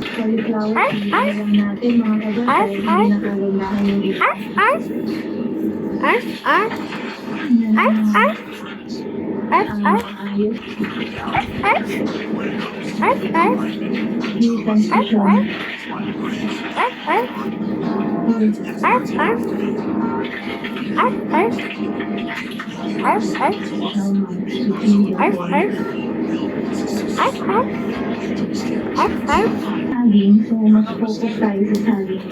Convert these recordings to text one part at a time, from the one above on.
Cauliflower, lang natin mga kagat dahil hindi nakagandahan yung iba. Yan ang ayos. Yung transition. Saging, so mas focus tayo sa saging.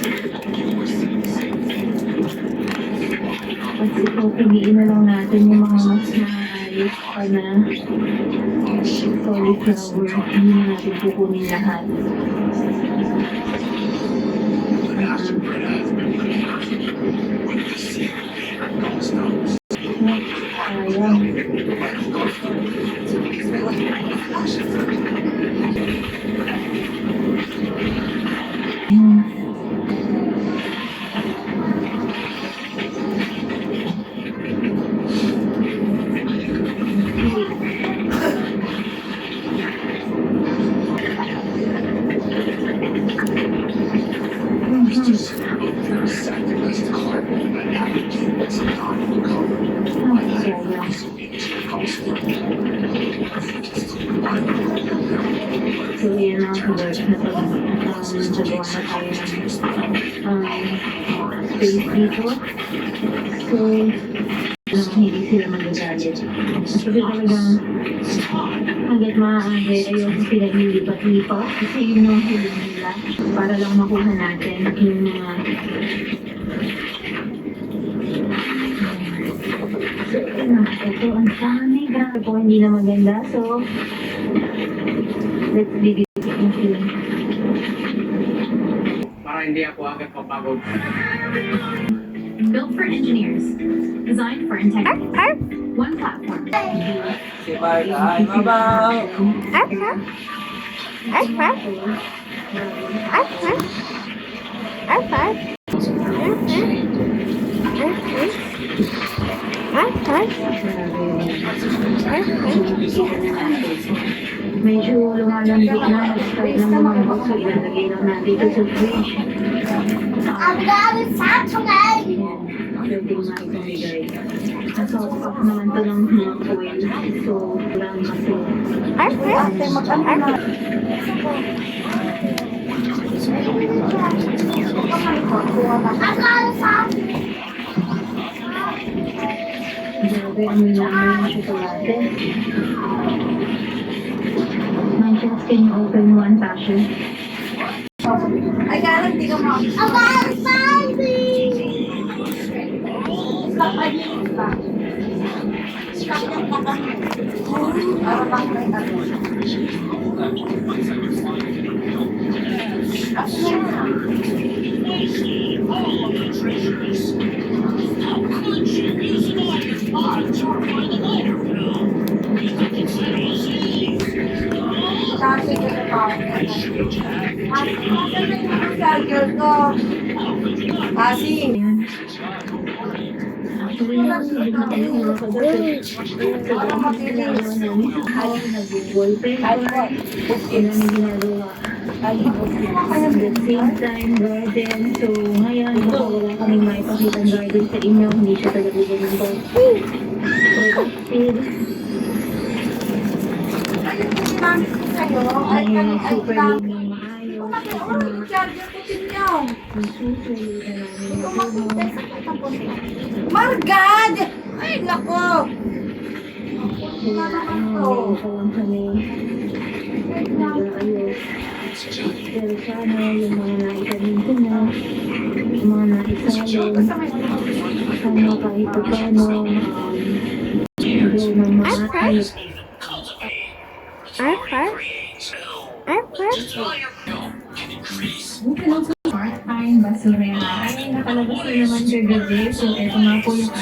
At ito, piliin na lang natin yung mga mas maayos pa na cauliflower. Hindi na natin kukunin lahat. Sayang. So, yan ang work na pag nagawa na tayo ng space dito. So, hindi sila magagalit. Kasi talagang hanggat maaari, ayoko sila nilipat-lipat kasi yun ang hiling nila para lang makuha natin yung mga ito ang dami. Grabe po, hindi na maganda. So, let's dig it into. Para hindi ako agad papagod. Built for engineers. Designed for integrity. One platform. Si Barda ay mabaw. Medyo lumalambik na. Start na lumambot. So, ilalagay lang natin ito sa fridge. Pwede nga itong bigay. Nasa off naman ito ng oil. So, lang kasi. Grabe, amoy namin yung chocolate. Manchas, can you open one sachet? Ay, galang di ka mo. About baby! Kasi Actually, hindi na tayo nakagalit. Sobrang ginagawa namin sa house, nag-wallpaper, ilan ginagawa. At the same time, garden. So, ngayon, wala kaming maipakita ng garden sa inyo. Hindi siya talaga ganun ba? Productive. Ngayon, super live na maayos. Nasusulit na namin yung Margad! Ay, nako! ngayon pa lang kami nag-aayos. Pero sana yung mga naitanin ko na, yung mga naisalo, sana kahit pa paano, hindi nang maakit. Part-time basurera. Ay, nakalabas na naman kagabi. So, eto nga po yung